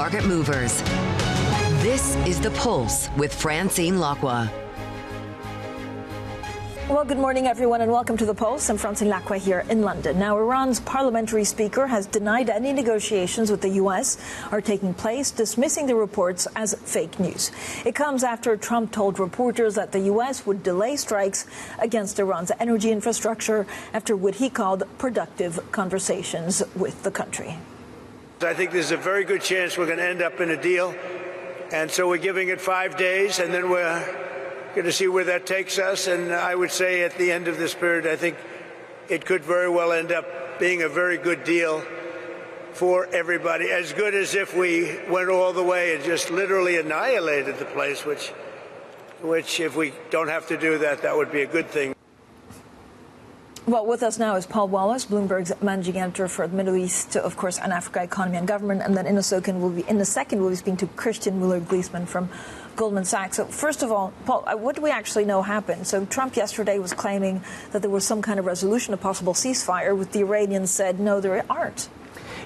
market movers. This is The Pulse with Francine Lacqua. Well, good morning, everyone, and welcome to The Pulse. I'm Francine Lacqua here in London. Now, Iran's parliamentary speaker has denied any negotiations with the U.S. are taking place, dismissing the reports as fake news. It comes after Trump told reporters that the U.S. would delay strikes against Iran's energy infrastructure after what he called productive conversations with the country. I think there's a very good chance we're going to end up in a deal. And so we're giving it 5 days, and then we're going to see where that takes us. And I would say at the end of this period, I think it could very well end up being a very good deal for everybody, as good as if we went all the way and just literally annihilated the place, which if we don't have to do that, that would be a good thing. Well, with us now is Paul Wallace, Bloomberg's managing editor for the Middle East, of course, and Africa economy and government. And then in a second, we'll be speaking to Christian Mueller-Glissman from Goldman Sachs. So first of all, Paul, what do we actually know happened? So Trump yesterday was claiming that there was some kind of resolution, a possible ceasefire, with the Iranians said, no, there aren't.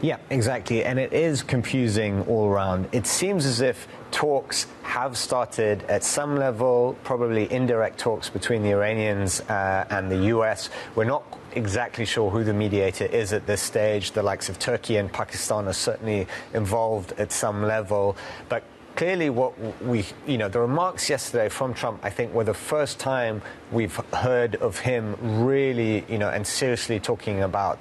Yeah, exactly. And it is confusing all around. It seems as if talks have started at some level, probably indirect talks between the Iranians and the U.S. We're not exactly sure who the mediator is at this stage. The likes of Turkey and Pakistan are certainly involved at some level. But clearly the remarks yesterday from Trump, I think, were the first time we've heard of him really, and seriously talking about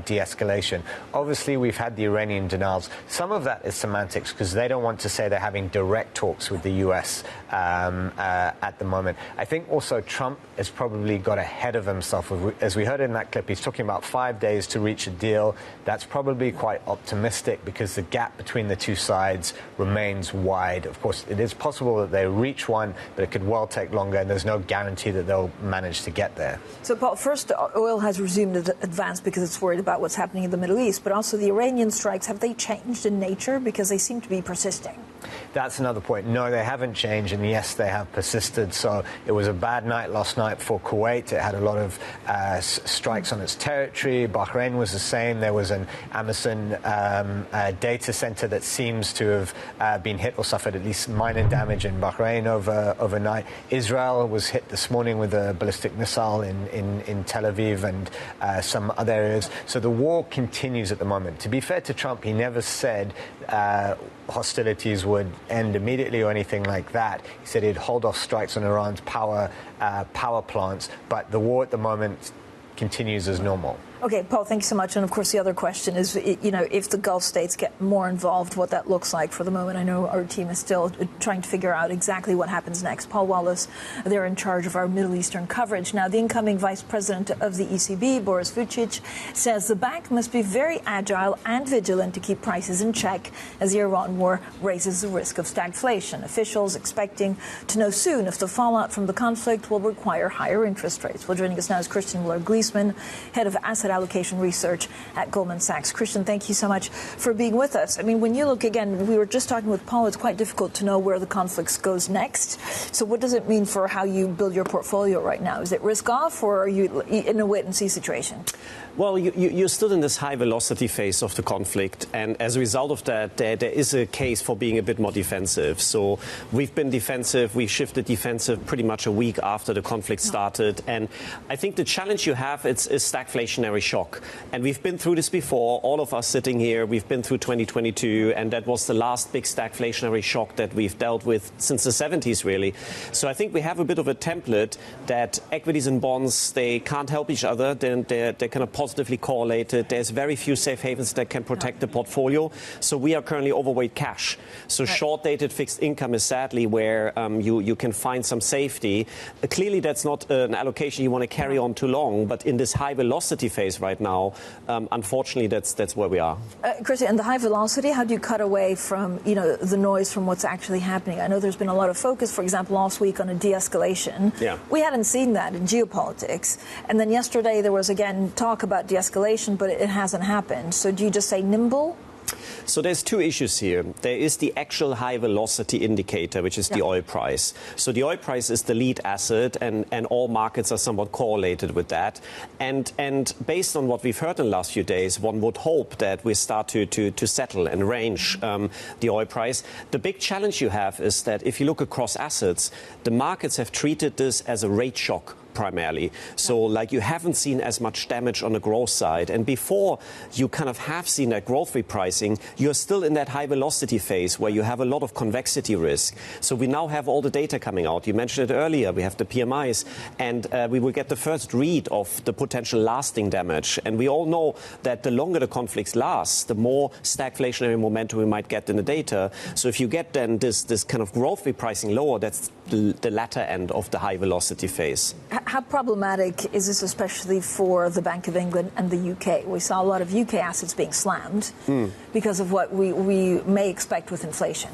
de-escalation. Obviously, we've had the Iranian denials. Some of that is semantics because they don't want to say they're having direct talks with the U.S. At the moment. I think also Trump has probably got ahead of himself. As we heard in that clip, he's talking about 5 days to reach a deal. That's probably quite optimistic because the gap between the two sides remains wide. Of course, it is possible that they reach one, but it could well take longer, and there's no guarantee that they'll manage to get there. So, Paul, first, oil has resumed advance because it's worried about what's happening in the Middle East, but also the Iranian strikes, have they changed in nature? Because they seem to be persisting. That's another point. No, they haven't changed, and yes, they have persisted. So it was a bad night last night for Kuwait. It had a lot of strikes on its territory. Bahrain was the same. There was an Amazon data center that seems to have been hit or suffered at least minor damage in Bahrain overnight. Israel was hit this morning with a ballistic missile in Tel Aviv and some other areas. So the war continues at the moment. To be fair to Trump, he never said hostilities would end immediately or anything like that. He said he'd hold off strikes on Iran's power plants, but the war at the moment continues as normal. Okay, Paul, thank you so much. And of course, the other question is, if the Gulf states get more involved, what that looks like. For the moment, I know our team is still trying to figure out exactly what happens next. Paul Wallace, they're in charge of our Middle Eastern coverage. Now, the incoming vice president of the ECB, Boris Vucic, says the bank must be very agile and vigilant to keep prices in check as the Iran war raises the risk of stagflation. Officials expecting to know soon if the fallout from the conflict will require higher interest rates. Well, joining us now is Christian Mueller-Glissman, head of asset allocation research at Goldman Sachs. Christian, thank you so much for being with us. I mean, when you look again, we were just talking with Paul, it's quite difficult to know where the conflict goes next. So what does it mean for how you build your portfolio right now? Is it risk off, or are you in a wait and see situation? Well, you're still in this high velocity phase of the conflict, and as a result of that, there is a case for being a bit more defensive. So we've been defensive, we shifted defensive pretty much a week after the conflict started, and I think the challenge you have is stagflationary shock. And we've been through this before, all of us sitting here, we've been through 2022, and that was the last big stagflationary shock that we've dealt with since the 70s, really. So I think we have a bit of a template that equities and bonds, they can't help each other, they're kind of positively correlated. There's very few safe havens that can protect the portfolio. So we are currently overweight cash. So short-dated fixed income is sadly where you can find some safety. Clearly, that's not an allocation you want to carry on too long. But in this high-velocity phase right now, unfortunately, that's where we are. Christian, in the high velocity, how do you cut away from the noise from what's actually happening? I know there's been a lot of focus, for example, last week on a de-escalation. Yeah. We hadn't seen that in geopolitics. And then yesterday there was, again, talk about de-escalation, but it hasn't happened. So do you just say nimble? So there's two issues here. There is the actual high velocity indicator, which is the oil price. So the oil price is the lead asset, and all markets are somewhat correlated with that. And based on what we've heard in the last few days, one would hope that we start to settle and range the oil price. The big challenge you have is that if you look across assets, the markets have treated this as a rate shock primarily. So like you haven't seen as much damage on the growth side. And before you kind of have seen that growth repricing, you're still in that high velocity phase where you have a lot of convexity risk. So we now have all the data coming out. You mentioned it earlier. We have the PMIs, and we will get the first read of the potential lasting damage. And we all know that the longer the conflicts last, the more stagflationary momentum we might get in the data. So if you get then this kind of growth repricing lower, that's the latter end of the high velocity phase. How problematic is this, especially for the Bank of England and the UK? We saw a lot of UK assets being slammed because of what we may expect with inflation.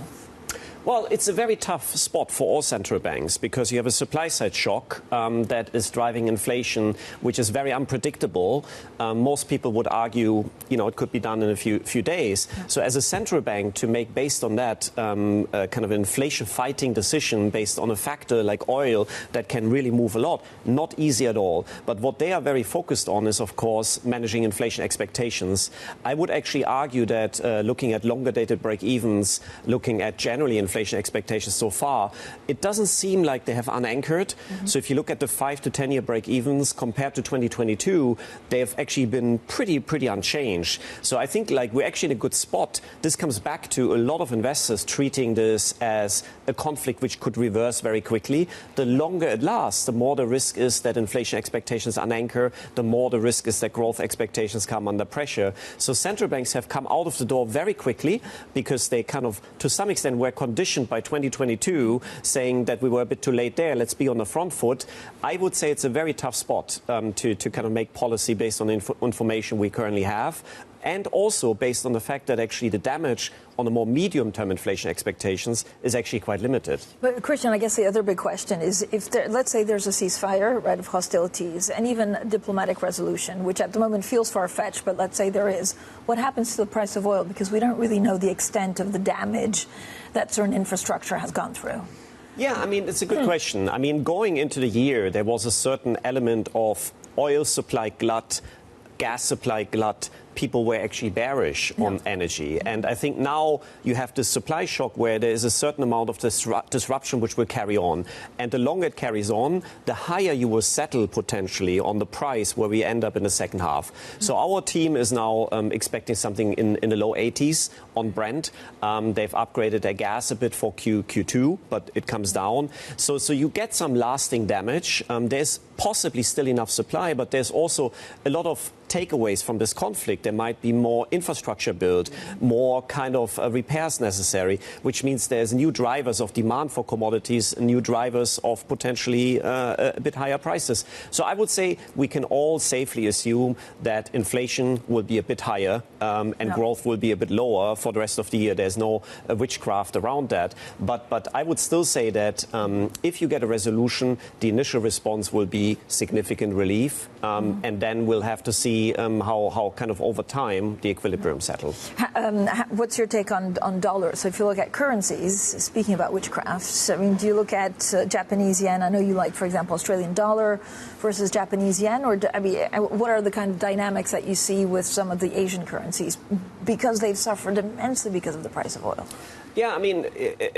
Well, it's a very tough spot for all central banks because you have a supply-side shock that is driving inflation, which is very unpredictable. Most people would argue, it could be done in a few days. So as a central bank, to make based on that kind of inflation-fighting decision based on a factor like oil that can really move a lot, not easy at all. But what they are very focused on is, of course, managing inflation expectations. I would actually argue that looking at longer-dated break-evens, looking at generally inflation expectations so far, it doesn't seem like they have unanchored. So if you look at the 5 to 10 year break evens compared to 2022, they have actually been pretty unchanged. So I think we're actually in a good spot. This comes back to a lot of investors treating this as a conflict which could reverse very quickly. The longer it lasts, the more the risk is that inflation expectations unanchor, the more the risk is that growth expectations come under pressure. So central banks have come out of the door very quickly because they kind of, to some extent, were conditioned by 2022, saying that we were a bit too late there, let's be on the front foot. I would say it's a very tough spot to kind of make policy based on the information we currently have, and also based on the fact that actually the damage on the more medium-term inflation expectations is actually quite limited. But, Christian, I guess the other big question is let's say there's a ceasefire, right, of hostilities, and even diplomatic resolution, which at the moment feels far-fetched, but let's say there is. What happens to the price of oil? Because we don't really know the extent of the damage that certain infrastructure has gone through. Yeah, I mean, it's a good question. I mean, going into the year, there was a certain element of oil supply glut, gas supply glut. People were actually bearish on energy. And I think now you have this supply shock where there is a certain amount of disruption which will carry on. And the longer it carries on, the higher you will settle potentially on the price where we end up in the second half. So our team is now expecting something in the low 80s on Brent. They've upgraded their gas a bit for Q2, but it comes down. So you get some lasting damage. There's possibly still enough supply, but there's also a lot of takeaways from this conflict. There might be more infrastructure built, more kind of repairs necessary, which means there's new drivers of demand for commodities, new drivers of potentially a bit higher prices. So I would say we can all safely assume that inflation will be a bit higher and growth will be a bit lower for the rest of the year. There's no witchcraft around that. But I would still say that if you get a resolution, the initial response will be significant relief, and then we'll have to see how kind of over time the equilibrium settles. What's your take on dollars? So if you look at currencies, speaking about witchcrafts, I mean, do you look at Japanese yen? I know you like, for example, Australian dollar versus Japanese yen, or I mean, what are the kind of dynamics that you see with some of the Asian currencies because they've suffered immensely because of the price of oil? Yeah, I mean,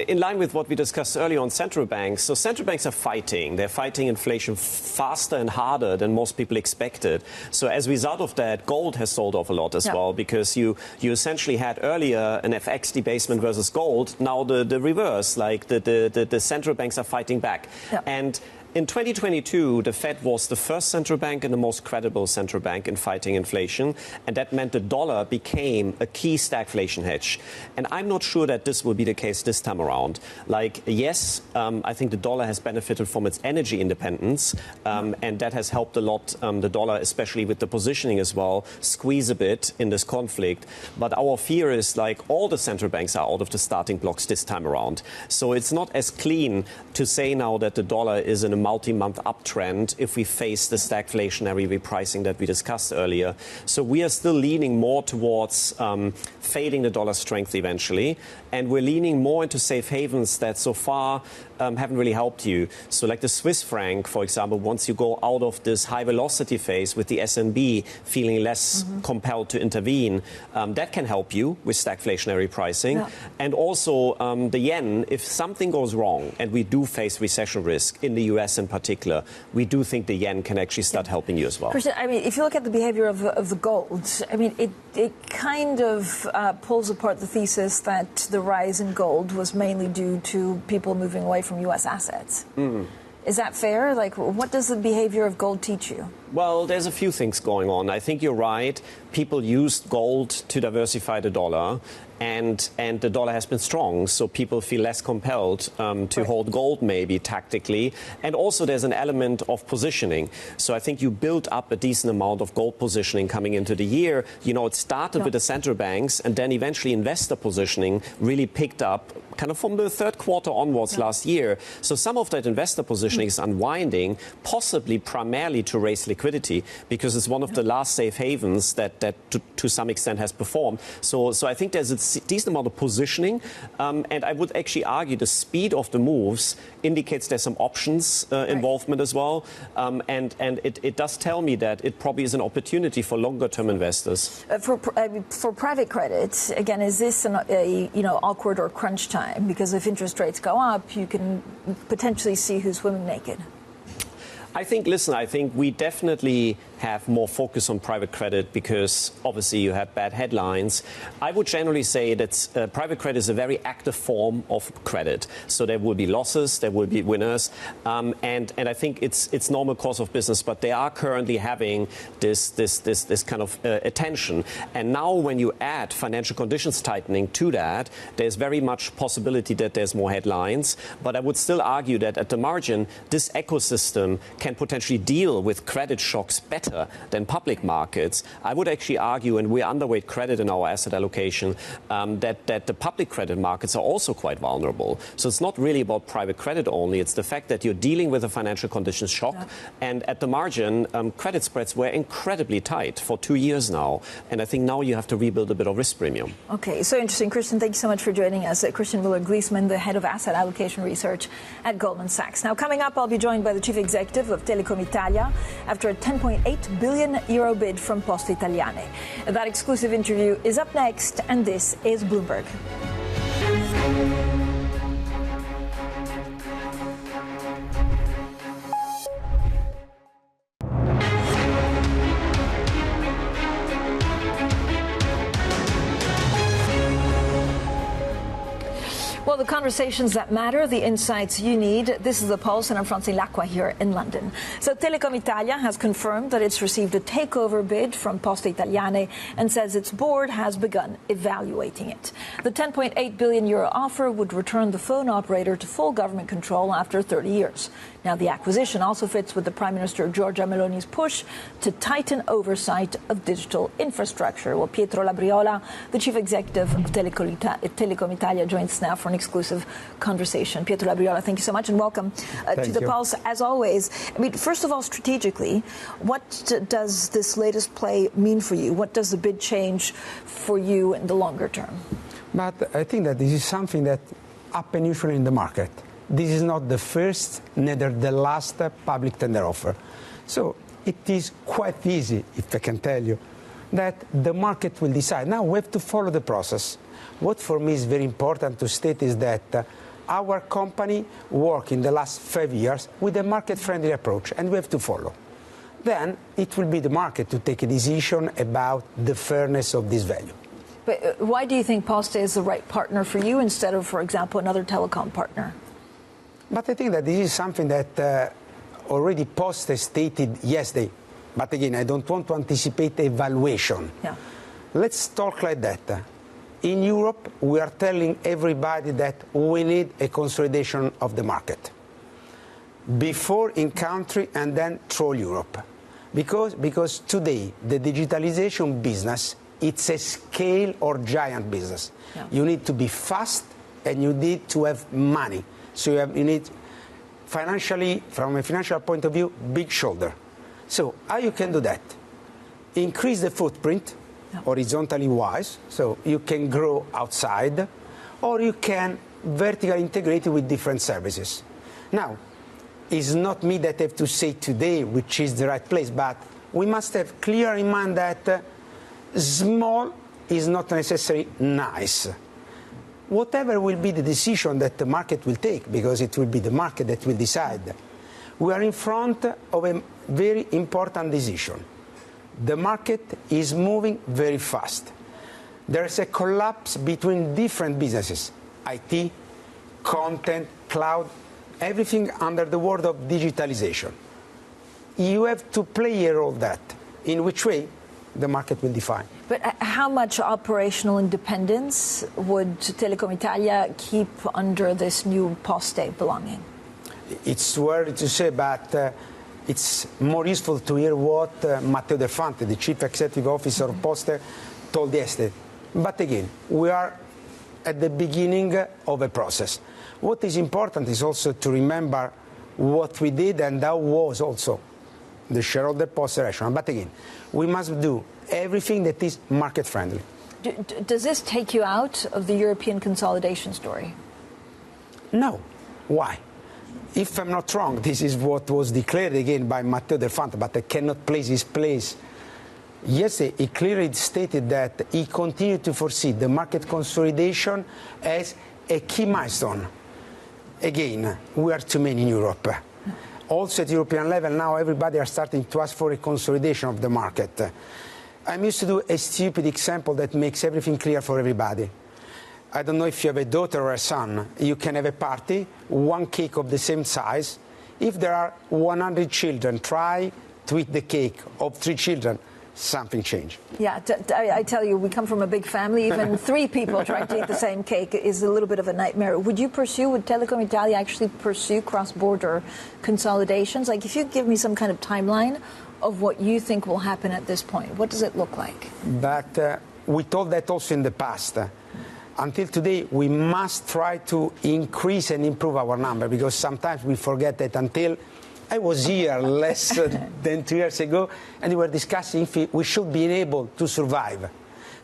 in line with what we discussed earlier on central banks, so central banks are fighting. They're fighting inflation faster and harder than most people expected. So as a result of that, gold has sold off a lot as well, because you essentially had earlier an FX debasement versus gold. Now the reverse, like the central banks are fighting back. And in 2022, the Fed was the first central bank and the most credible central bank in fighting inflation, and that meant the dollar became a key stagflation hedge. And I'm not sure that this will be the case this time around. Like, yes, I think the dollar has benefited from its energy independence, and that has helped a lot, the dollar, especially with the positioning as well, squeeze a bit in this conflict. But our fear is, like, all the central banks are out of the starting blocks this time around. So it's not as clean to say now that the dollar is in a multi-month uptrend if we face the stagflationary repricing that we discussed earlier. So we are still leaning more towards fading the dollar strength eventually, and we're leaning more into safe havens that so far haven't really helped you. So like the Swiss franc, for example, once you go out of this high velocity phase with the SNB feeling less compelled to intervene, that can help you with stagflationary pricing. Yeah. And also the yen, if something goes wrong and we do face recession risk in the US in particular, we do think the yen can actually start helping you as well. Christian, I mean, if you look at the behavior of the gold, I mean, it kind of pulls apart the thesis that the rise in gold was mainly due to people moving away from U.S. assets. Is that fair? Like, what does the behavior of gold teach you? Well, there's a few things going on. I think you're right. People used gold to diversify the dollar, and the dollar has been strong, so people feel less compelled to hold gold maybe tactically. And also there's an element of positioning. So I think you build up a decent amount of gold positioning coming into the year. You know, it started with the central banks, and then eventually investor positioning really picked up kind of from the third quarter onwards last year. So some of that investor positioning is unwinding, possibly primarily to raise liquidity, because it's one of the last safe havens that to some extent has performed. So I think there's a decent amount of positioning, and I would actually argue the speed of the moves indicates there's some options involvement as well, and it does tell me that it probably is an opportunity for longer term investors. For private credit, again, is this a awkward or crunch time? Because if interest rates go up, you can potentially see who's swimming naked. I think we definitely have more focus on private credit because obviously you have bad headlines. I would generally say that private credit is a very active form of credit. So there will be losses, there will be winners, and I think it's normal course of business. But they are currently having this kind of attention. And now when you add financial conditions tightening to that, there's very much possibility that there's more headlines. But I would still argue that at the margin, this ecosystem can potentially deal with credit shocks better than public markets. I would actually argue, and we're underweight credit in our asset allocation, that the public credit markets are also quite vulnerable. So it's not really about private credit only. It's the fact that you're dealing with a financial conditions shock. Yeah. And at the margin, credit spreads were incredibly tight for 2 years now. And I think now you have to rebuild a bit of risk premium. Okay, so interesting. Christian, thank you so much for joining us. Christian Mueller-Glissman, the head of asset allocation research at Goldman Sachs. Now, coming up, I'll be joined by the chief executive of Telecom Italia after a 10.8 billion euro bid from Poste Italiane. That exclusive interview is up next, and this is Bloomberg. Well, the conversations that matter, the insights you need. This is The Pulse, and I'm Francine Lacqua here in London. So Telecom Italia has confirmed that it's received a takeover bid from Poste Italiane and says its board has begun evaluating it. The 10.8 billion euro offer would return the phone operator to full government control after 30 years. Now, the acquisition also fits with the Prime Minister Giorgia Meloni's push to tighten oversight of digital infrastructure. Well, Pietro Labriola, the chief executive of Telecom Italia, joins us now for an exclusive conversation. Pietro Labriola, thank you so much and welcome to The Pulse. As always, I mean, first of all, strategically, what does this latest play mean for you? What does the bid change for you in the longer term? But I think that this is something that happens usually in the market. This is not the first, neither the last public tender offer. So it is quite easy, if I can tell you, that the market will decide. Now we have to follow the process. What for me is very important to state is that our company worked in the last 5 years with a market-friendly approach, and we have to follow. Then it will be the market to take a decision about the fairness of this value. But why do you think Poste is the right partner for you instead of, for example, another telecom partner? But I think that this is something that already Poste stated yesterday. But again, I don't want to anticipate evaluation. Yeah. Let's talk like that. In Europe, we are telling everybody that we need a consolidation of the market. Before in country and then through Europe. Because today, the digitalization business, it's a scale or giant business. Yeah. You need to be fast and you need to have money. So you need financially, from a financial point of view, big shoulder. So how you can do that? Increase the footprint, horizontally wise, so you can grow outside, or you can vertically integrate it with different services. Now, it's not me that have to say today which is the right place, but we must have clear in mind that small is not necessarily nice. Whatever will be the decision that the market will take, because it will be the market that will decide, we are in front of a very important decision. The market is moving very fast. There's a collapse between different businesses, IT, content, cloud, everything under the word of digitalization. You have to play a role that, in which way the market will define. But how much operational independence would Telecom Italia keep under this new Poste belonging? It's too early to say, but it's more useful to hear what Matteo Del Fante, the Chief Executive Officer of Poste, told yesterday. But again, we are at the beginning of a process. What is important is also to remember what we did and how was also the shareholder Poste rational. But again, we must do everything that is market-friendly. Does this take you out of the European consolidation story? No. Why? If I'm not wrong, this is what was declared again by Matteo Del Fante, but I cannot place his place. Yesterday, he clearly stated that he continued to foresee the market consolidation as a key milestone. Again, we are too many in Europe. Also at European level now, everybody are starting to ask for a consolidation of the market. I'm used to do a stupid example that makes everything clear for everybody. I don't know if you have a daughter or a son. You can have a party, one cake of the same size. If there are 100 children, try to eat the cake of 3 children. Something changed. Yeah, I tell you, we come from a big family. Even 3 people trying to eat the same cake is a little bit of a nightmare. Would Telecom Italia actually pursue cross-border consolidations? Like, if you give me some kind of timeline of what you think will happen at this point, what does it look like? But we told that also in the past. Until today, we must try to increase and improve our number, because sometimes we forget that until I was here less than 2 years ago, and we were discussing if we should be able to survive.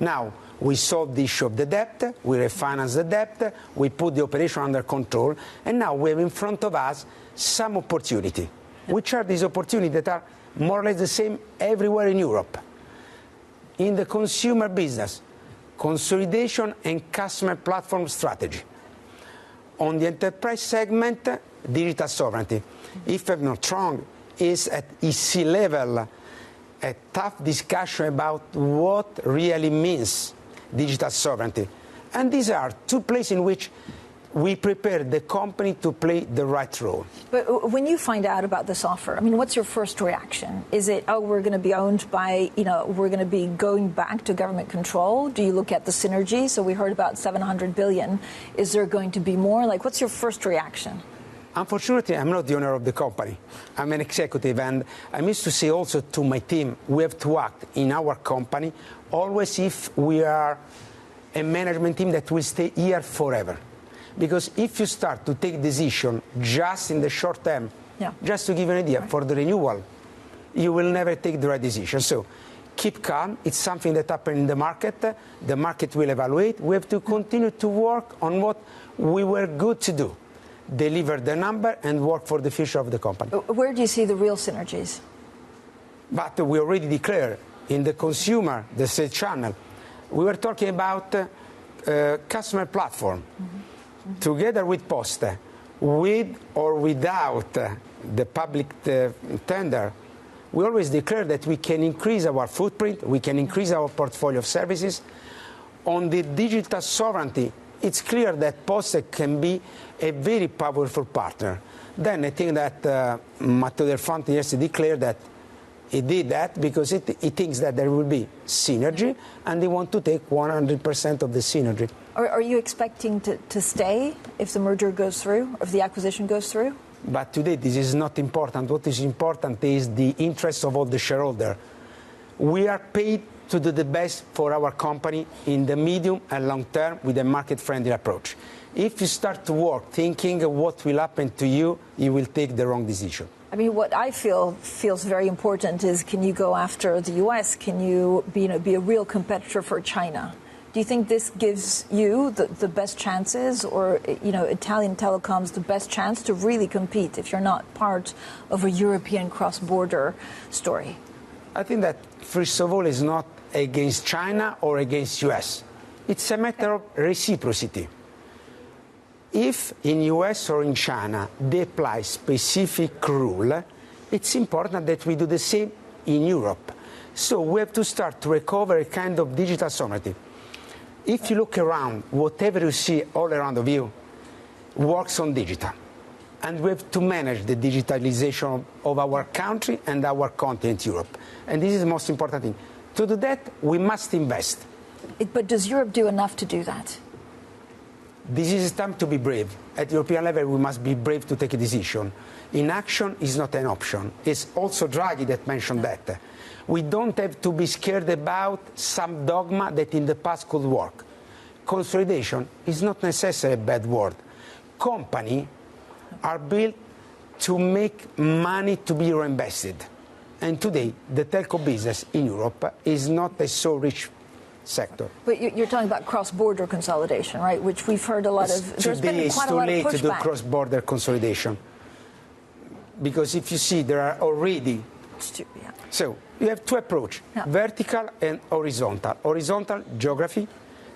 Now, we solved the issue of the debt, we refinanced the debt, we put the operation under control, and now we have in front of us some opportunity. Which are these opportunities that are more or less the same everywhere in Europe? In the consumer business, consolidation and customer platform strategy. On the enterprise segment, digital sovereignty. If I'm not wrong, is at EC level a tough discussion about what really means digital sovereignty. And these are 2 places in which we prepare the company to play the right role. But when you find out about this offer, I mean, what's your first reaction? Is it, oh, we're going to be owned by, we're going to be going back to government control? Do you look at the synergy? So we heard about 700 billion. Is there going to be more? Like, what's your first reaction? Unfortunately, I'm not the owner of the company. I'm an executive, and I'm used to say also to my team, we have to act in our company always if we are a management team that will stay here forever. Because if you start to take decision just in the short term, just to give you an idea, for the renewal, you will never take the right decision. So keep calm. It's something that happens in the market. The market will evaluate. We have to continue to work on what we were good to do. Deliver the number and work for the future of the company. Where do you see the real synergies? But we already declared in the consumer, the sales channel, we were talking about customer platform. Together with Poste, with or without the public tender, we always declare that we can increase our footprint, we can increase our portfolio of services. On the digital sovereignty, it's clear that Poste can be a very powerful partner. Then I think that Matteo Del Fante yesterday declared that he did that because he thinks that there will be synergy, and they want to take 100% of the synergy. Are you expecting to stay if the merger goes through, if the acquisition goes through? But today this is not important. What is important is the interest of all the shareholders. We are paid to do the best for our company in the medium and long term with a market-friendly approach. If you start to work thinking of what will happen to you, you will take the wrong decision. I mean, what I feels very important is, can you go after the U.S.? Can you be a real competitor for China? Do you think this gives you the best chances, or Italian telecoms the best chance to really compete if you're not part of a European cross-border story? I think that, first of all, it's not against China or against U.S. It's a matter of reciprocity. If in U.S. or in China they apply specific rule, it's important that we do the same in Europe. So we have to start to recover a kind of digital sovereignty. If you look around, whatever you see all around of you works on digital. And we have to manage the digitalization of our country and our continent, Europe. And this is the most important thing. To do that, we must invest. But does Europe do enough to do that? This is time to be brave. At European level, we must be brave to take a decision. Inaction is not an option. It's also Draghi that mentioned that. We don't have to be scared about some dogma that in the past could work. Consolidation is not necessarily a bad word. Companies are built to make money to be reinvested. And today, the telco business in Europe is not a so rich sector. But you're talking about cross-border consolidation, right? Which we've heard a lot of. There's been quite a lot of pushback. Today it's too late to do cross-border consolidation. Because if you see, there are already. So you have two approaches, vertical and horizontal. Horizontal, geography.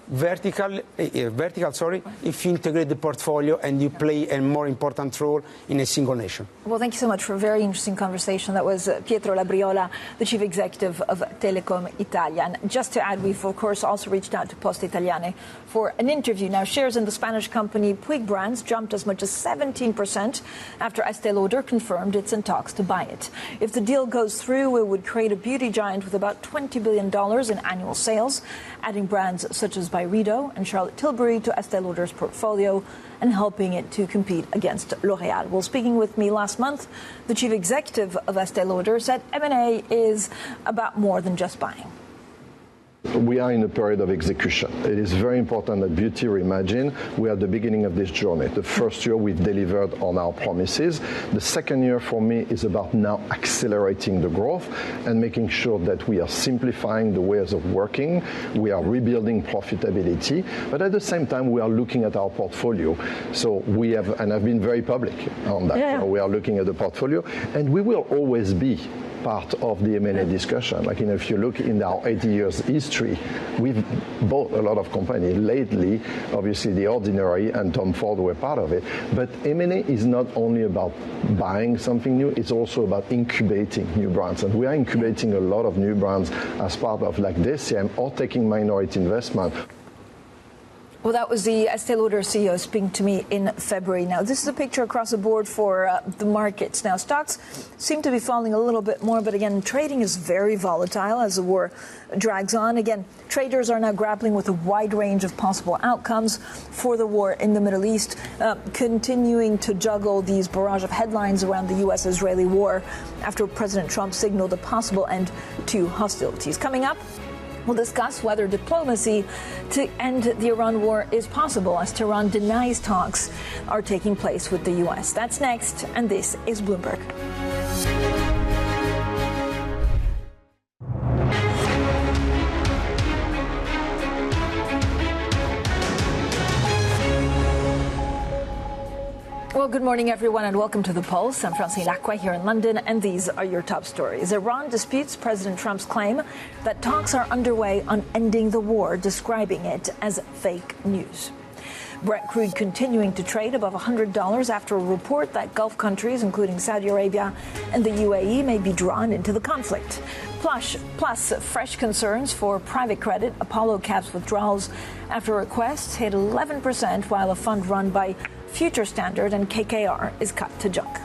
Vertical, if you integrate the portfolio and you play a more important role in a single nation. Well, thank you so much for a very interesting conversation. That was Pietro Labriola, the chief executive of Telecom Italia. And just to add, we've, of course, also reached out to Poste Italiane for an interview. Now, shares in the Spanish company Puig brands jumped as much as 17% after Estée Lauder confirmed it's in talks to buy it. If the deal goes through, it would create a beauty giant with about $20 billion in annual sales, adding brands such as Byredo and Charlotte Tilbury to Estée Lauder's portfolio and helping it to compete against L'Oréal. Well, speaking with me last month, the chief executive of Estée Lauder said M&A is about more than just buying. We are in a period of execution. It is very important that Beauty Reimagined, we are at the beginning of this journey. The first year we've delivered on our promises. The second year for me is about now accelerating the growth and making sure that we are simplifying the ways of working. We are rebuilding profitability, but at the same time we are looking at our portfolio. So we have, and I've been very public on that. Yeah. We are looking at the portfolio, and we will always be part of the M&A discussion. Like, if you look in our 80 years history, we've bought a lot of companies. Lately, obviously, The Ordinary and Tom Ford were part of it. But M&A is not only about buying something new, it's also about incubating new brands. And we are incubating a lot of new brands as part of like DCM or taking minority investment. Well, that was the Estée Lauder CEO speaking to me in February. Now, this is a picture across the board for the markets. Now, stocks seem to be falling a little bit more, but again, trading is very volatile as the war drags on. Again, traders are now grappling with a wide range of possible outcomes for the war in the Middle East, continuing to juggle these barrage of headlines around the U.S.-Israeli war after President Trump signaled a possible end to hostilities. Coming up, we'll discuss whether diplomacy to end the Iran war is possible as Tehran denies talks are taking place with the U.S. That's next, and this is Bloomberg. Well, good morning, everyone, and welcome to The Pulse. I'm Francine Lacqua here in London, and these are your top stories. Iran disputes President Trump's claim that talks are underway on ending the war, describing it as fake news. Brent crude continuing to trade above $100 after a report that Gulf countries, including Saudi Arabia and the UAE, may be drawn into the conflict. Plus, fresh concerns for private credit. Apollo caps withdrawals after requests hit 11%, while a fund run by Future Standard and KKR is cut to junk.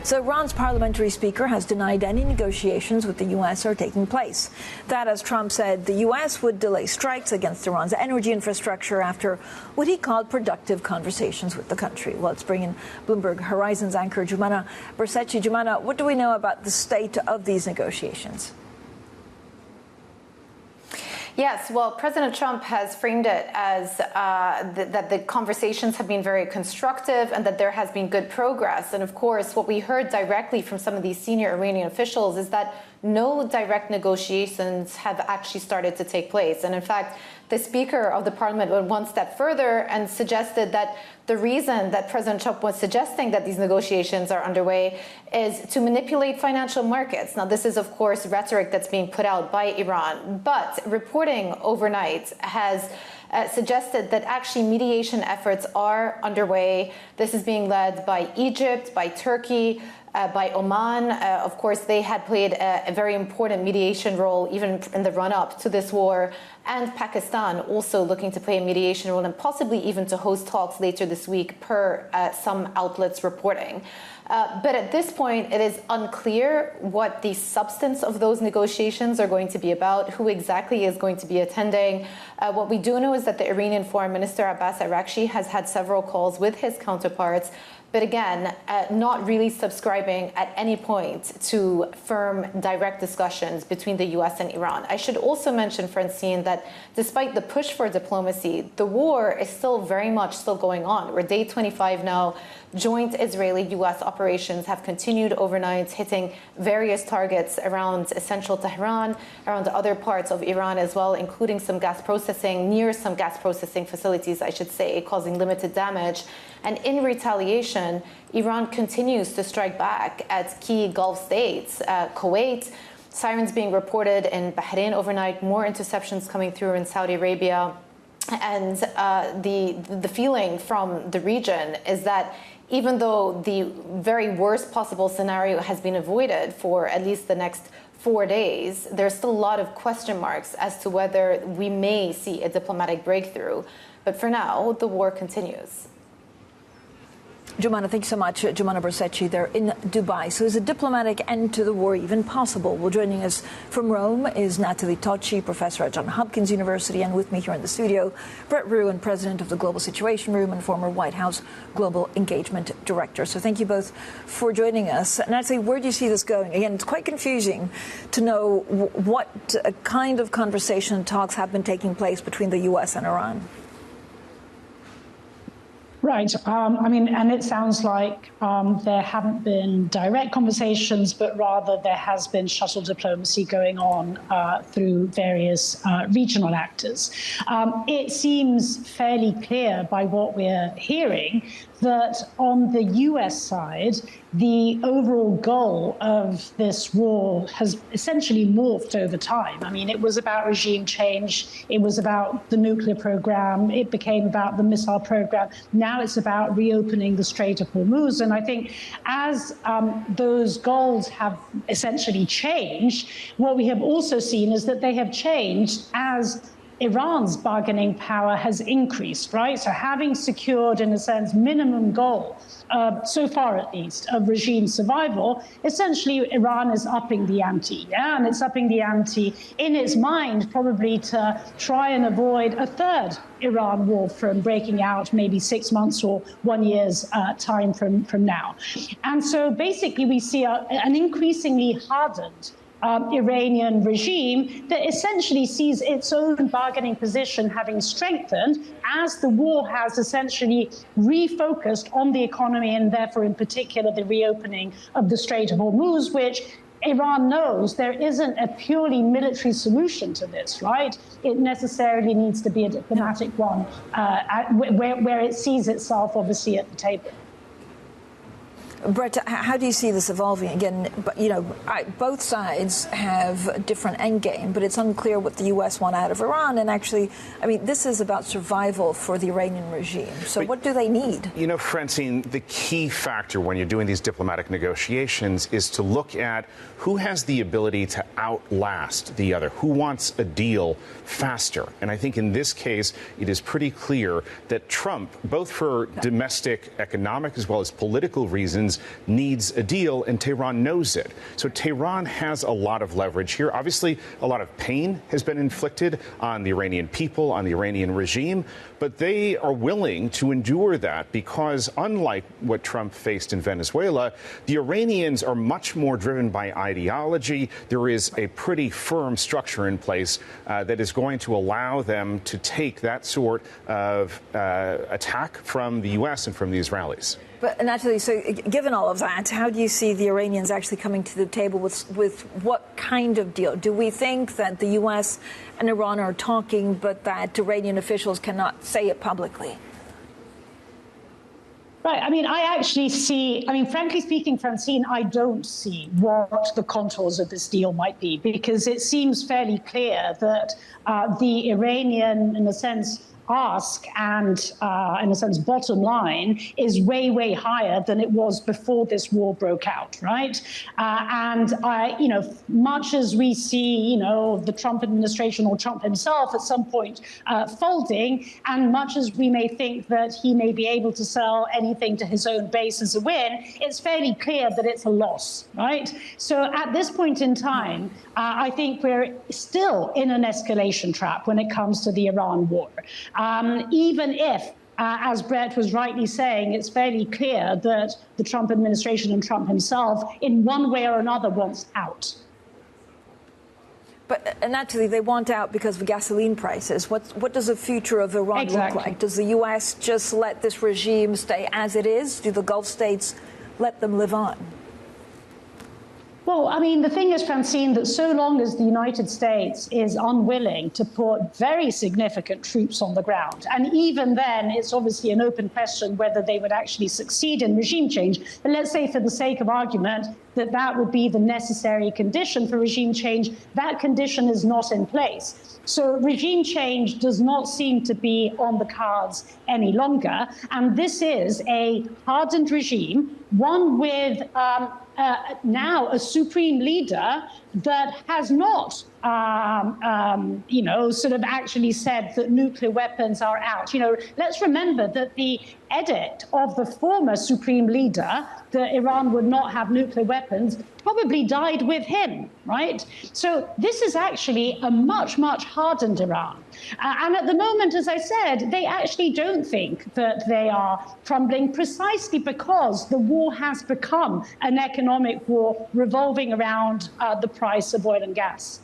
So Iran's parliamentary speaker has denied any negotiations with the U.S. are taking place. That, as Trump said, the U.S. would delay strikes against Iran's energy infrastructure after what he called productive conversations with the country. Well, let's bring in Bloomberg Horizons anchor Jumana Bersecci. Jumana, what do we know about the state of these negotiations? Yes, well, President Trump has framed it as that the conversations have been very constructive and that there has been good progress. And of course, what we heard directly from some of these senior Iranian officials is that no direct negotiations have actually started to take place. And in fact, the Speaker of the Parliament went one step further and suggested that the reason that President Trump was suggesting that these negotiations are underway is to manipulate financial markets. Now, this is, of course, rhetoric that's being put out by Iran, but reporting overnight has suggested that actually mediation efforts are underway. This is being led by Egypt, by Turkey, by Oman. Of course, they had played a very important mediation role even in the run-up to this war, and Pakistan also looking to play a mediation role and possibly even to host talks later this week per some outlets reporting. But at this point, it is unclear what the substance of those negotiations are going to be about, who exactly is going to be attending. What we do know is that the Iranian Foreign Minister Abbas Araghchi has had several calls with his counterparts, but again, not really subscribing at any point to firm, direct discussions between the U.S. and Iran. I should also mention, Francine, that despite the push for diplomacy, the war is still very much still going on. We're day 25 now. Joint Israeli-U.S. operations have continued overnight, hitting various targets around central Tehran, around other parts of Iran as well, including some gas processing, near some gas processing facilities, I should say, causing limited damage. And in retaliation, Iran continues to strike back at key Gulf states, Kuwait, sirens being reported in Bahrain overnight, more interceptions coming through in Saudi Arabia. And the feeling from the region is that even though the very worst possible scenario has been avoided for at least the next 4 days, there's still a lot of question marks as to whether we may see a diplomatic breakthrough. But for now, the war continues. Jumana, thank you so much. Jumana Borsecci there in Dubai. So is a diplomatic end to the war even possible? Well, joining us from Rome is Nathalie Tocci, professor at Johns Hopkins University, and with me here in the studio, Brent, president of the Global Situation Room and former White House Global Engagement Director. So thank you both for joining us. Nathalie, where do you see this going? Again, it's quite confusing to know what kind of conversation and talks have been taking place between the U.S. and Iran. Right. And it sounds like there haven't been direct conversations, but rather there has been shuttle diplomacy going on through various regional actors. It seems fairly clear by what we're hearing that on the U.S. side, the overall goal of this war has essentially morphed over time. I mean, it was about regime change. It was about the nuclear program. It became about the missile program. Now it's about reopening the Strait of Hormuz. And I think as those goals have essentially changed, what we have also seen is that they have changed as Iran's bargaining power has increased, right? So having secured, in a sense, minimum goal, so far at least, of regime survival, essentially Iran is upping the ante, and it's upping the ante in its mind probably to try and avoid a third Iran war from breaking out maybe 6 months or 1 year's time from now. And so basically we see an increasingly hardened Iranian regime that essentially sees its own bargaining position having strengthened as the war has essentially refocused on the economy and therefore in particular the reopening of the Strait of Hormuz, which Iran knows there isn't a purely military solution to this, right? It necessarily needs to be a diplomatic one where it sees itself obviously at the table. Brent, how do you see this evolving? Again, both sides have a different end game, but it's unclear what the U.S. want out of Iran. And actually, this is about survival for the Iranian regime. So what do they need? You know, Francine, the key factor when you're doing these diplomatic negotiations is to look at who has the ability to outlast the other, who wants a deal faster. And I think in this case, it is pretty clear that Trump, both for domestic economic as well as political reasons, Iranians needs a deal, and Tehran knows it. So Tehran has a lot of leverage here. Obviously, a lot of pain has been inflicted on the Iranian people, on the Iranian regime, but they are willing to endure that because, unlike what Trump faced in Venezuela, the Iranians are much more driven by ideology. There is a pretty firm structure in place that is going to allow them to take that sort of attack from the U.S. and from the Israelis. But Nathalie, so given all of that, how do you see the Iranians actually coming to the table with what kind of deal? Do we think that the U.S. and Iran are talking, but that Iranian officials cannot say it publicly? Right. I mean, I actually see, frankly speaking, Francine, I don't see what the contours of this deal might be, because it seems fairly clear that the Iranian, in a sense, ask and, in a sense, bottom line is way, way higher than it was before this war broke out, right? Much as we see, the Trump administration or Trump himself at some point folding, and much as we may think that he may be able to sell anything to his own base as a win, it's fairly clear that it's a loss, right? So at this point in time, I think we're still in an escalation trap when it comes to the Iran war. Even if, as Brent was rightly saying, it's fairly clear that the Trump administration and Trump himself, in one way or another, wants out. But naturally, they want out because of gasoline prices. What does the future of Iran look like? Does the U.S. just let this regime stay as it is? Do the Gulf states let them live on? Well, the thing is, Francine, that so long as the United States is unwilling to put very significant troops on the ground, and even then, it's obviously an open question whether they would actually succeed in regime change. But let's say, for the sake of argument, that that would be the necessary condition for regime change. That condition is not in place. So regime change does not seem to be on the cards any longer. And this is a hardened regime, one with now a supreme leader that has not, sort of actually said that nuclear weapons are out. Let's remember that the edict of the former supreme leader that Iran would not have nuclear weapons probably died with him, right? So this is actually a much, much hardened Iran. And at the moment, as I said, they actually don't think that they are crumbling, precisely because the war has become an economic war revolving around the price of oil and gas.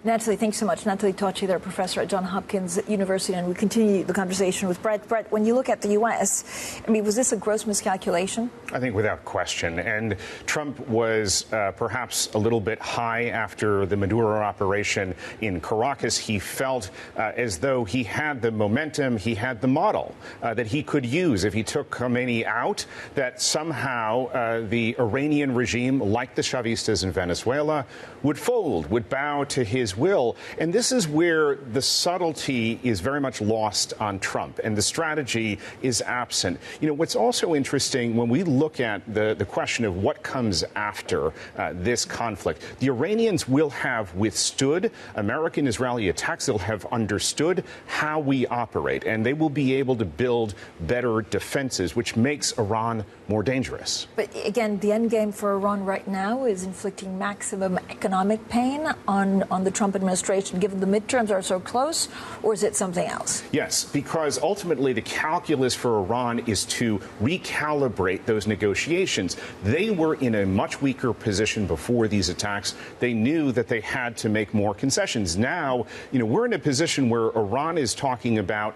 Nathalie, thanks so much. Nathalie Tocci, they're a professor at Johns Hopkins University, and we continue the conversation with Brent. Brent, when you look at the U.S., was this a gross miscalculation? I think without question. And Trump was perhaps a little bit high after the Maduro operation in Caracas. He felt as though he had the momentum, he had the model that he could use if he took Khomeini out, that somehow the Iranian regime, like the Chavistas in Venezuela, would fold, would bow to his will. And this is where the subtlety is very much lost on Trump, and the strategy is absent. What's also interesting when we look at the question of what comes after this conflict, the Iranians will have withstood American-Israeli attacks. They'll have understood how we operate, and they will be able to build better defenses, which makes Iran more dangerous. But again, the end game for Iran right now is inflicting maximum economic pain on the Trump administration, given the midterms are so close, or is it something else? Yes, because ultimately the calculus for Iran is to recalibrate those negotiations. They were in a much weaker position before these attacks. They knew that they had to make more concessions. Now, we're in a position where Iran is talking about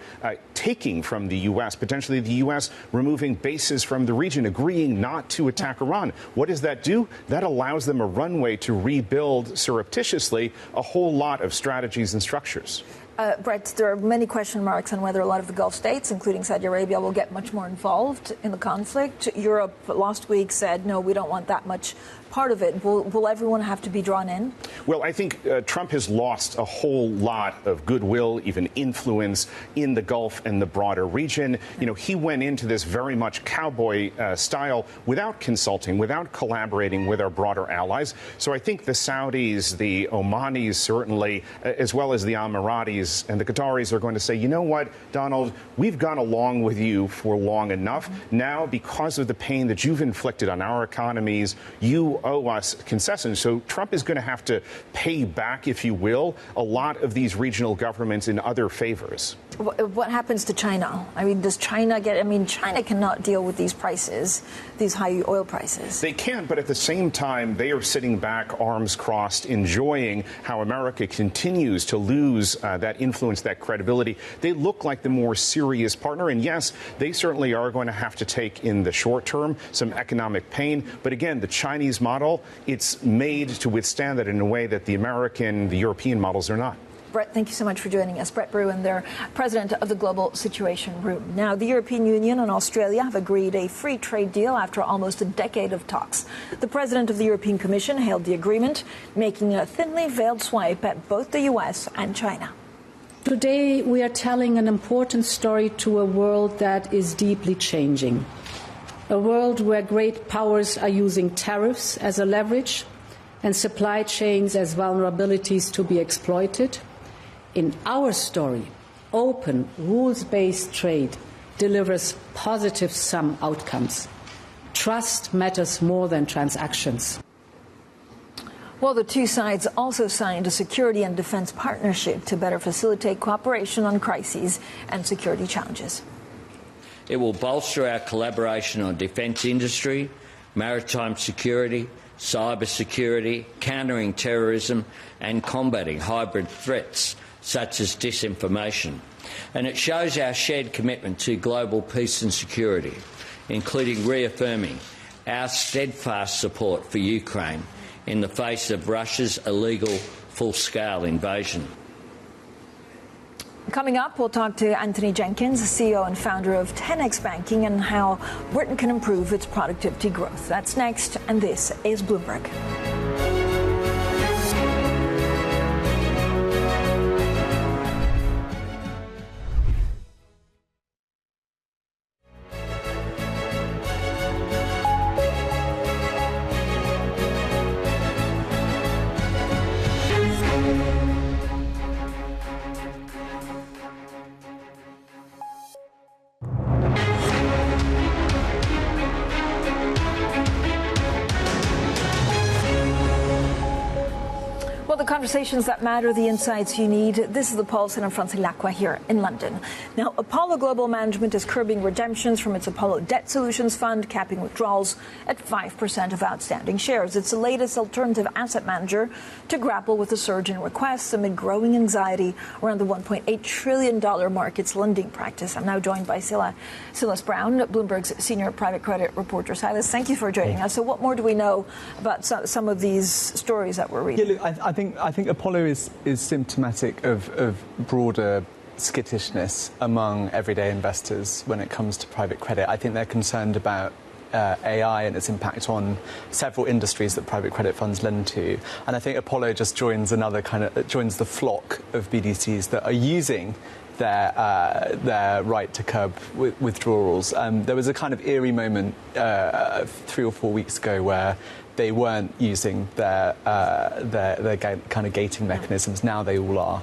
taking from the U.S., potentially the U.S. removing bases from the region, agreeing not to attack Iran. What does that do? That allows them a runway to rebuild surreptitiously a whole lot of strategies and structures. Brent, there are many question marks on whether a lot of the Gulf states, including Saudi Arabia, will get much more involved in the conflict. Europe last week said, no, we don't want that much part of it. Will everyone have to be drawn in? Well, I think Trump has lost a whole lot of goodwill, even influence in the Gulf and the broader region. He went into this very much cowboy style without consulting, without collaborating with our broader allies. So I think the Saudis, the Omanis certainly, as well as the Emiratis, Saudis and the Qataris are going to say, you know what, Donald, we've gone along with you for long enough. Now, because of the pain that you've inflicted on our economies, you owe us concessions. So Trump is going to have to pay back, if you will, a lot of these regional governments in other favors. What happens to China? I mean, does China get, I mean, China cannot deal with these prices, these high oil prices. They can't, but at the same time, they are sitting back, arms crossed, enjoying how America continues to lose that influence, that credibility. They look like the more serious partner. And yes, they certainly are going to have to take in the short term some economic pain. But again, the Chinese model, it's made to withstand that in a way that the American, the European models are not. Brett, thank you so much for joining us. Brent Bruen, they're president of the Global Situation Room. Now, the European Union and Australia have agreed a free trade deal after almost a decade of talks. The president of the European Commission hailed the agreement, making a thinly veiled swipe at both the U.S. and China. Today, we are telling an important story to a world that is deeply changing. A world where great powers are using tariffs as a leverage and supply chains as vulnerabilities to be exploited. In our story, open, rules-based trade delivers positive sum outcomes. Trust matters more than transactions. Well, the two sides also signed a security and defense partnership to better facilitate cooperation on crises and security challenges. It will bolster our collaboration on defence industry, maritime security, cyber security, countering terrorism and combating hybrid threats such as disinformation. And it shows our shared commitment to global peace and security, including reaffirming our steadfast support for Ukraine in the face of Russia's illegal full-scale invasion. Coming up, we'll talk to Antony Jenkins, CEO and founder of 10x Banking, and how Britain can improve its productivity growth. That's next, and this is Bloomberg. The conversations that matter, the insights you need. This is the Pulse, and I'm Francine Lacqua here in London. Now, Apollo Global Management is curbing redemptions from its Apollo Debt Solutions Fund, capping withdrawals at 5% of outstanding shares. It's the latest alternative asset manager to grapple with a surge in requests amid growing anxiety around the $1.8 trillion market's lending practice. I'm now joined by Silas Brown, Bloomberg's senior private credit reporter. Silas, thank you for joining us. So what more do we know about some of these stories that we're reading? Yeah, look, I think Apollo is symptomatic of broader skittishness among everyday investors when it comes to private credit. I think they're concerned about AI and its impact on several industries that private credit funds lend to. And I think Apollo just joins joins the flock of BDCs that are using their right to curb withdrawals. There was a kind of eerie moment 3 or 4 weeks ago where they weren't using their kind of gating mechanisms. Now they all are.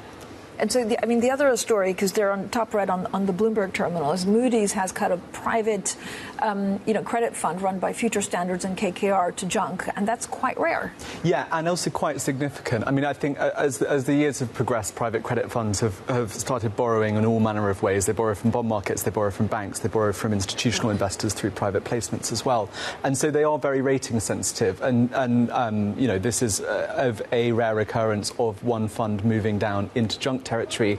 And so, the other story, because they're on top right on the Bloomberg terminal, is Moody's has cut a private, credit fund run by Future Standards and KKR to junk, and that's quite rare. Yeah, and also quite significant. I mean, I think as the years have progressed, private credit funds have started borrowing in all manner of ways. They borrow from bond markets, they borrow from banks, they borrow from institutional investors through private placements as well. And so they are very rating sensitive. And this is of a rare occurrence of one fund moving down into junk territory,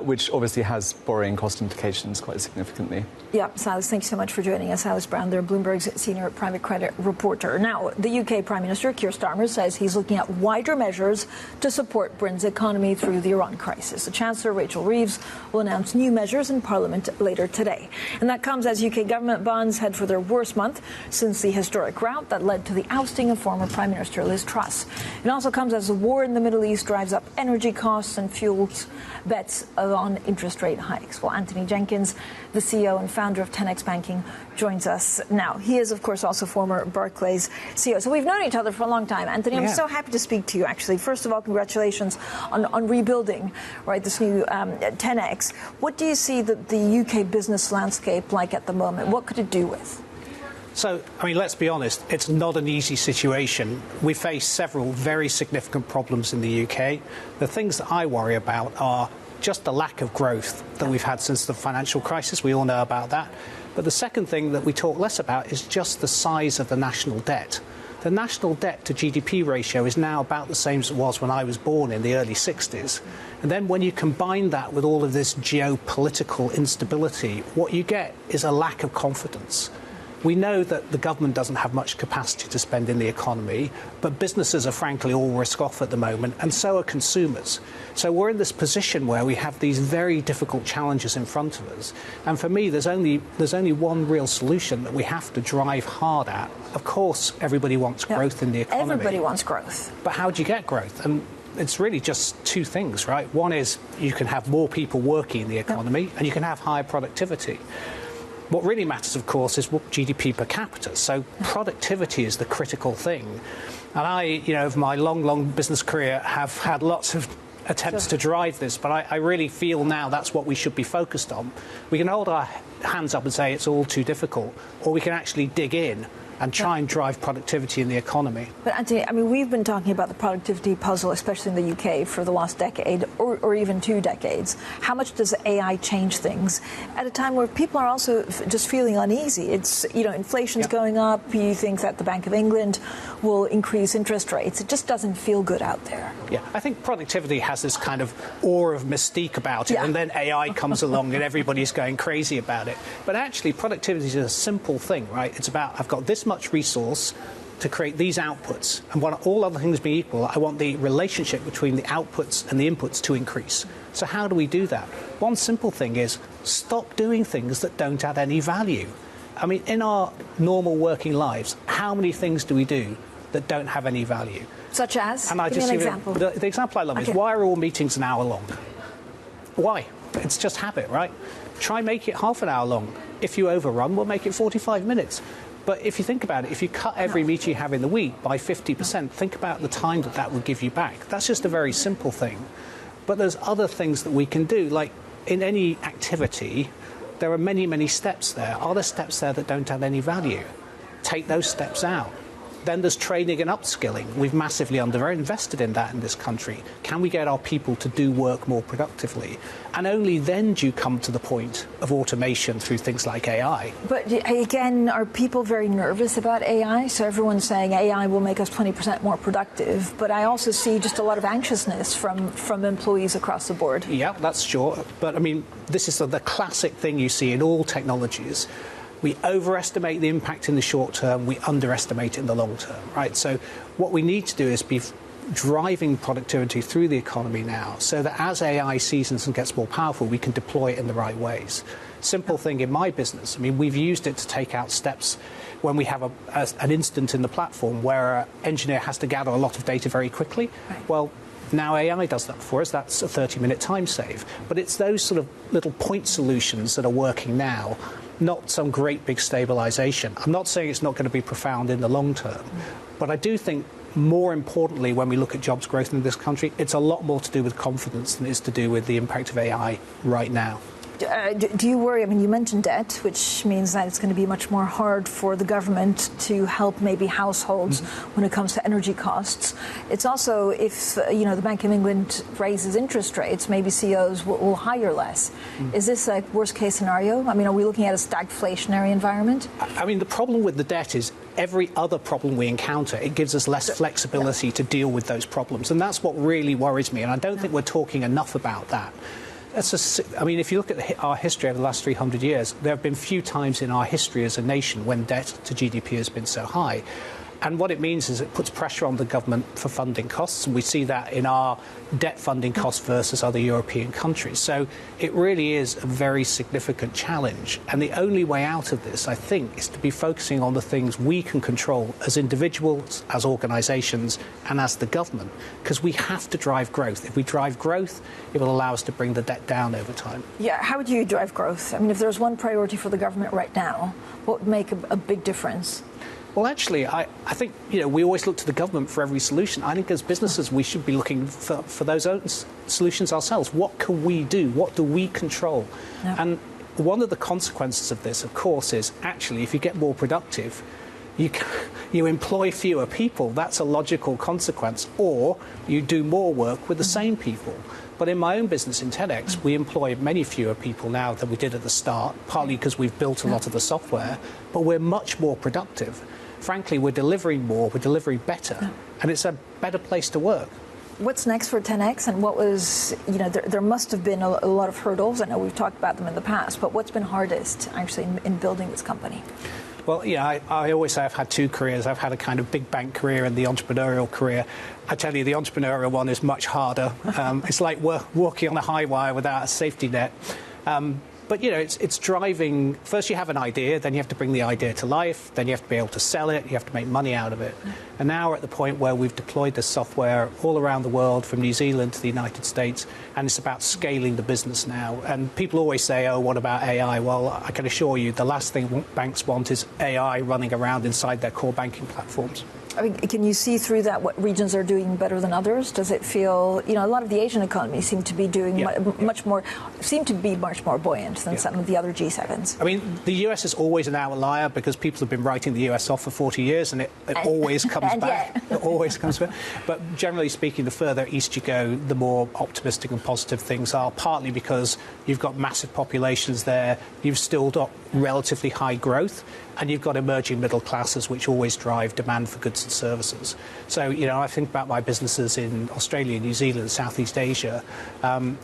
which obviously has borrowing cost implications quite significantly. Yeah, Silas, thanks so much for joining us. Silas Brown, they're Bloomberg's senior private credit reporter. Now, the UK Prime Minister Keir Starmer says he's looking at wider measures to support Britain's economy through the Iran crisis. The Chancellor, Rachel Reeves, will announce new measures in Parliament later today. And that comes as UK government bonds head for their worst month since the historic rout that led to the ousting of former Prime Minister Liz Truss. It also comes as the war in the Middle East drives up energy costs and fuels hold bets on interest rate hikes. Well, Antony Jenkins, the CEO and founder of 10x Banking, joins us now. He is, of course, also former Barclays CEO. So we've known each other for a long time. Antony, I'm so happy to speak to you, actually. First of all, congratulations on rebuilding, right, this new 10x. What do you see the UK business landscape like at the moment? What could it do with? So, I mean, let's be honest, it's not an easy situation. We face several very significant problems in the UK. The things that I worry about are just the lack of growth that we've had since the financial crisis. We all know about that. But the second thing that we talk less about is just the size of the national debt. The national debt to GDP ratio is now about the same as it was when I was born in the early 60s. And then when you combine that with all of this geopolitical instability, what you get is a lack of confidence. We know that the government doesn't have much capacity to spend in the economy, but businesses are frankly all risk off at the moment, and so are consumers. So we're in this position where we have these very difficult challenges in front of us. And for me, there's only one real solution that we have to drive hard at. Of course, everybody wants growth in the economy. Everybody wants growth. But how do you get growth? And it's really just two things, right? One is you can have more people working in the economy, and you can have higher productivity. What really matters, of course, is GDP per capita. So productivity is the critical thing. And I, over my long business career, have had lots of attempts to drive this, but I really feel now that's what we should be focused on. We can hold our hands up and say it's all too difficult, or we can actually dig in and try and drive productivity in the economy. But Antony, I mean, we've been talking about the productivity puzzle, especially in the UK, for the last decade or even 2 decades. How much does AI change things at a time where people are also just feeling uneasy? It's, inflation's going up. You think that the Bank of England will increase interest rates. It just doesn't feel good out there. Yeah, I think productivity has this kind of aura of mystique about it, and then AI comes along and everybody's going crazy about it. But actually, productivity is a simple thing, right? It's about, I've got this much resource to create these outputs, and when all other things being equal, I want the relationship between the outputs and the inputs to increase. So how do we do that? One simple thing is stop doing things that don't add any value. I mean, in our normal working lives, how many things do we do that don't have any value? Such as? And I give just me an example. The example I love is, why are all meetings an hour long? Why? It's just habit, right? Try make it half an hour long. If you overrun, we'll make it 45 minutes. But if you think about it, if you cut every meeting you have in the week by 50%, think about the time that would give you back. That's just a very simple thing. But there's other things that we can do. Like in any activity, there are many, many steps there. Are there steps there that don't add any value? Take those steps out. Then there's training and upskilling. We've massively underinvested in that in this country. Can we get our people to do work more productively? And only then do you come to the point of automation through things like AI. But again, are people very nervous about AI? So everyone's saying AI will make us 20% more productive. But I also see just a lot of anxiousness from employees across the board. Yeah, that's sure. But I mean, this is the classic thing you see in all technologies. We overestimate the impact in the short term, we underestimate it in the long term, right? So what we need to do is be driving productivity through the economy now so that as AI seasons and gets more powerful, we can deploy it in the right ways. Simple thing in my business, I mean, we've used it to take out steps when we have an instant in the platform where an engineer has to gather a lot of data very quickly. Right. Well, now AI does that for us. That's a 30-minute time save. But it's those sort of little point solutions that are working now, not some great big stabilization. I'm not saying it's not going to be profound in the long term, but I do think more importantly, when we look at jobs growth in this country, it's a lot more to do with confidence than it is to do with the impact of AI right now. Do you worry? I mean, you mentioned debt, which means that it's going to be much more hard for the government to help maybe households when it comes to energy costs. It's also, if the Bank of England raises interest rates, maybe CEOs will hire less. Is this a worst case scenario? I mean, are we looking at a stagflationary environment? I mean, the problem with the debt is every other problem we encounter, it gives us less flexibility to deal with those problems. And that's what really worries me. And I don't think we're talking enough about that. I mean, if you look at our history over the last 300 years, there have been few times in our history as a nation when debt to GDP has been so high. And what it means is it puts pressure on the government for funding costs, and we see that in our debt funding costs versus other European countries. So it really is a very significant challenge. And the only way out of this, I think, is to be focusing on the things we can control as individuals, as organisations, and as the government, because we have to drive growth. If we drive growth, it will allow us to bring the debt down over time. Yeah, how would you drive growth? I mean, if there's one priority for the government right now, what would make a big difference? Well, actually, I think, we always look to the government for every solution. I think as businesses, we should be looking for those own solutions ourselves. What can we do? What do we control? Yeah. And one of the consequences of this, of course, is actually if you get more productive, you employ fewer people. That's a logical consequence. Or you do more work with the same people. But in my own business in TEDx, we employ many fewer people now than we did at the start, partly because we've built a lot of the software, but we're much more productive. Frankly, we're delivering more, we're delivering better, and it's a better place to work. What's next for 10X, and what was, there must have been a lot of hurdles. I know we've talked about them in the past, but what's been hardest, actually, in building this company? Well, I always say I've had two careers. I've had a kind of big bank career and the entrepreneurial career. I tell you, the entrepreneurial one is much harder. It's like walking on a high wire without a safety net. But, it's driving. First, you have an idea, then you have to bring the idea to life, then you have to be able to sell it, you have to make money out of it. And now we're at the point where we've deployed this software all around the world, from New Zealand to the United States, and it's about scaling the business now. And people always say, oh, what about AI? Well, I can assure you the last thing banks want is AI running around inside their core banking platforms. I mean, can you see through that what regions are doing better than others? Does it feel, a lot of the Asian economies seem to be doing much more buoyant than some of the other G7s? I mean, the US is always an outlier because people have been writing the US off for 40 years and it always comes back. It always comes back. But generally speaking, the further east you go, the more optimistic and positive things are, partly because you've got massive populations there, you've still got relatively high growth, and you've got emerging middle classes which always drive demand for goods and services. So, I think about my businesses in Australia, New Zealand, Southeast Asia,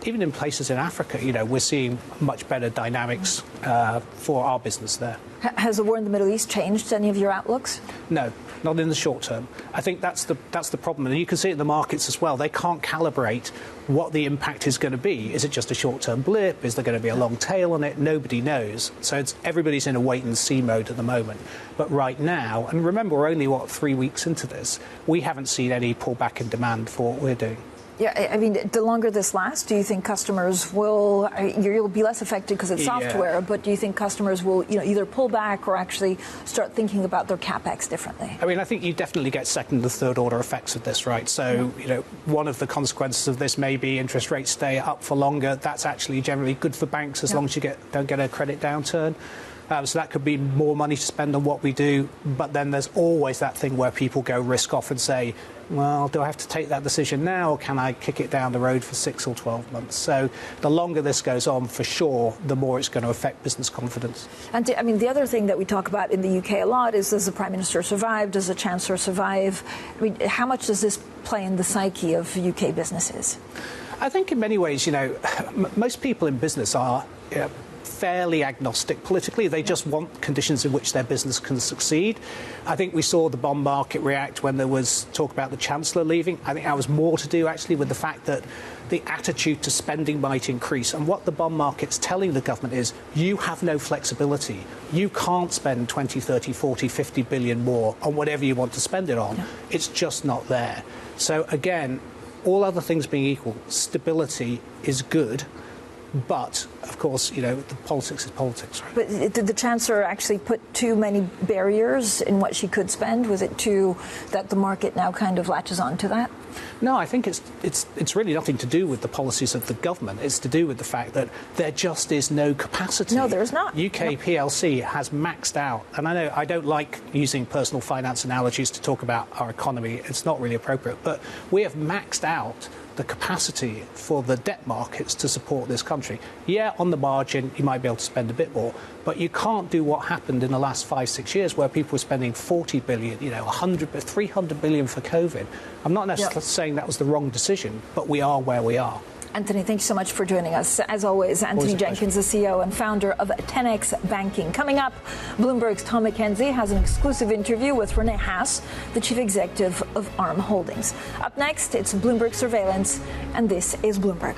even in places in Africa, we're seeing much better dynamics for our business there. Has the war in the Middle East changed any of your outlooks? No, not in the short term. I think that's the problem. And you can see it in the markets as well. They can't calibrate what the impact is going to be. Is it just a short-term blip? Is there going to be a long tail on it? Nobody knows. So everybody's in a wait-and-see mode at the moment. But right now, and remember, we're only, 3 weeks into this, we haven't seen any pullback in demand for what we're doing. Yeah, I mean, the longer this lasts, do you think customers will, you'll be less affected because it's software, but do you think customers will, either pull back or actually start thinking about their CapEx differently? I mean, I think you definitely get second and third order effects of this, right? So, one of the consequences of this may be interest rates stay up for longer. That's actually generally good for banks as long as you don't get a credit downturn. So that could be more money to spend on what we do. But then there's always that thing where people go risk off and say, well, do I have to take that decision now, or can I kick it down the road for 6 or 12 months? So the longer this goes on, for sure, the more it's going to affect business confidence. And I mean, the other thing that we talk about in the UK a lot is, does the Prime Minister survive? Does the Chancellor survive? I mean, how much does this play in the psyche of UK businesses? I think in many ways, most people in business are fairly agnostic politically. They just want conditions in which their business can succeed. I think we saw the bond market react when there was talk about the Chancellor leaving. I think that was more to do actually with the fact that the attitude to spending might increase. And what the bond market's telling the government is, you have no flexibility. You can't spend 20, 30, 40, 50 billion more on whatever you want to spend it on. It's just not there. So again, all other things being equal, stability is good. But, of course, the politics is politics, right? But did the Chancellor actually put too many barriers in what she could spend? Was it too that the market now kind of latches on to that? No, I think it's really nothing to do with the policies of the government. It's to do with the fact that there just is no capacity. No, there is not. UK PLC has maxed out. And I know I don't like using personal finance analogies to talk about our economy. It's not really appropriate. But we have maxed out the capacity for the debt markets to support this country. Yeah, on the margin, you might be able to spend a bit more, but you can't do what happened in the last 5-6 years where people were spending 40 billion, 100, 300 billion for COVID. I'm not necessarily saying that was the wrong decision, but we are where we are. Antony, thank you so much for joining us. As always, Antony Jenkins, the CEO and founder of 10X Banking. Coming up, Bloomberg's Tom McKenzie has an exclusive interview with Rene Haas, the chief executive of ARM Holdings. Up next, it's Bloomberg Surveillance, and this is Bloomberg.